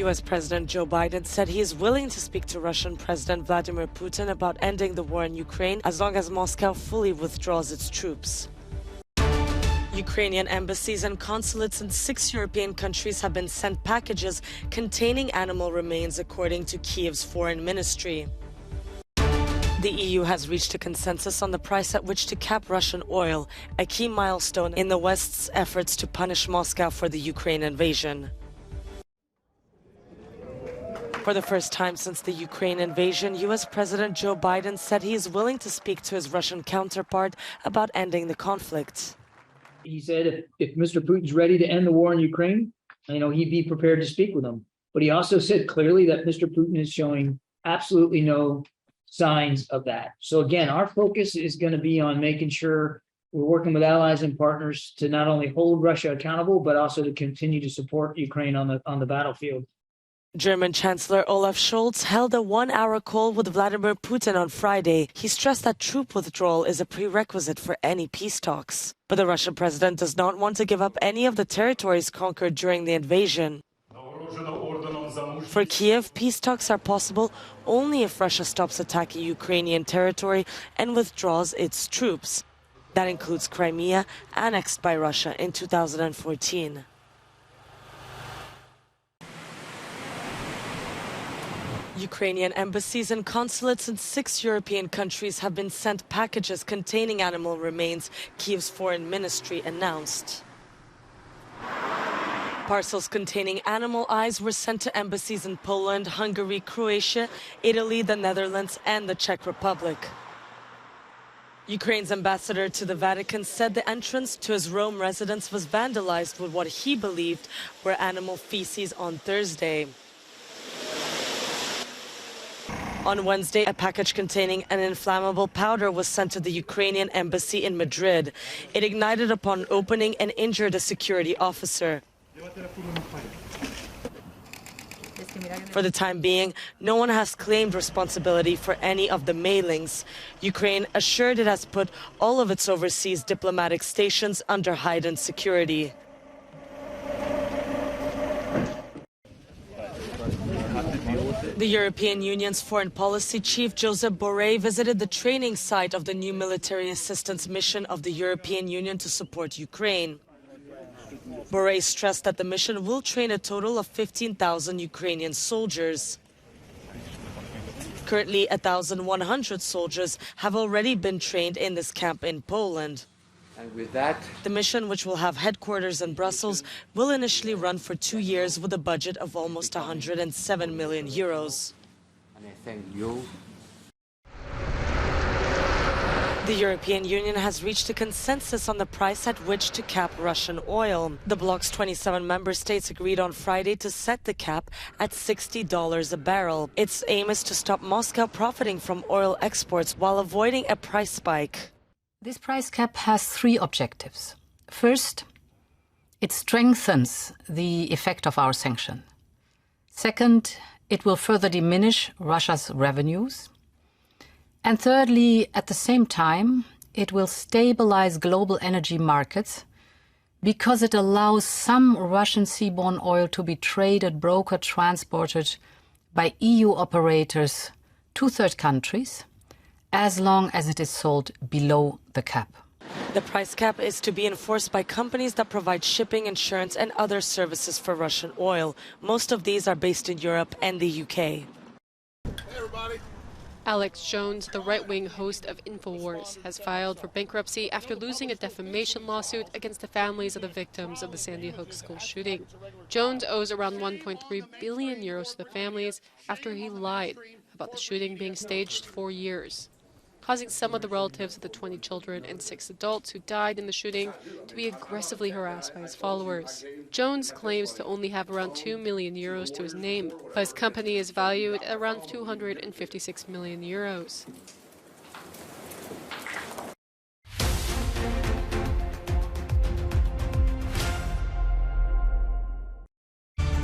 U.S. President Joe Biden said he is willing to speak to Russian President Vladimir Putin about ending the war in Ukraine as long as Moscow fully withdraws its troops. Ukrainian embassies and consulates in 6 European countries have been sent packages containing animal remains, according to Kiev's foreign ministry. The EU has reached a consensus on the price at which to cap Russian oil, a key milestone in the West's efforts to punish Moscow for the Ukraine invasion. For the first time since the Ukraine invasion, U.S. President Joe Biden said he is willing to speak to his Russian counterpart about ending the conflict. He said if Mr. Putin's ready to end the war in Ukraine, he'd be prepared to speak with him. But he also said clearly that Mr. Putin is showing absolutely no signs of that. So again, our focus is going to be on making sure we're working with allies and partners to not only hold Russia accountable, but also to continue to support Ukraine on the battlefield. German Chancellor Olaf Scholz held a one-hour call with Vladimir Putin on Friday. He stressed that troop withdrawal is a prerequisite for any peace talks. But the Russian president does not want to give up any of the territories conquered during the invasion. For Kiev, peace talks are possible only if Russia stops attacking Ukrainian territory and withdraws its troops. That includes Crimea, annexed by Russia in 2014. Ukrainian embassies and consulates in 6 European countries have been sent packages containing animal remains, Kiev's foreign ministry announced. Parcels containing animal eyes were sent to embassies in Poland, Hungary, Croatia, Italy, the Netherlands, and the Czech Republic. Ukraine's ambassador to the Vatican said the entrance to his Rome residence was vandalized with what he believed were animal feces on Thursday. On Wednesday, a package containing an inflammable powder was sent to the Ukrainian embassy in Madrid. It ignited upon opening and injured a security officer. For the time being, no one has claimed responsibility for any of the mailings. Ukraine assured it has put all of its overseas diplomatic stations under heightened security. The European Union's foreign policy chief, Josep Borrell, visited the training site of the new military assistance mission of the European Union to support Ukraine. Borrell stressed that the mission will train a total of 15,000 Ukrainian soldiers. Currently, 1,100 soldiers have already been trained in this camp in Poland. And with that, the mission, which will have headquarters in Brussels, will initially run for 2 years with a budget of almost 107 million euros. And I thank you. The European Union has reached a consensus on the price at which to cap Russian oil. The bloc's 27 member states agreed on Friday to set the cap at $60 a barrel. Its aim is to stop Moscow profiting from oil exports while avoiding a price spike. This price cap has 3 objectives. First, it strengthens the effect of our sanction. Second, it will further diminish Russia's revenues. And thirdly, at the same time, it will stabilize global energy markets because it allows some Russian seaborne oil to be traded, brokered, transported by EU operators to third countries, as long as it is sold below the cap. The price cap is to be enforced by companies that provide shipping, insurance and other services for Russian oil. Most of these are based in Europe and the UK. Hey everybody. Alex Jones, the right-wing host of InfoWars, has filed for bankruptcy after losing a defamation lawsuit against the families of the victims of the Sandy Hook school shooting. Jones owes around 1.3 billion euros to the families after he lied about the shooting being staged for years, causing some of the relatives of the 20 children and 6 adults who died in the shooting to be aggressively harassed by his followers. Jones claims to only have around 2 million euros to his name, but his company is valued at around 256 million euros.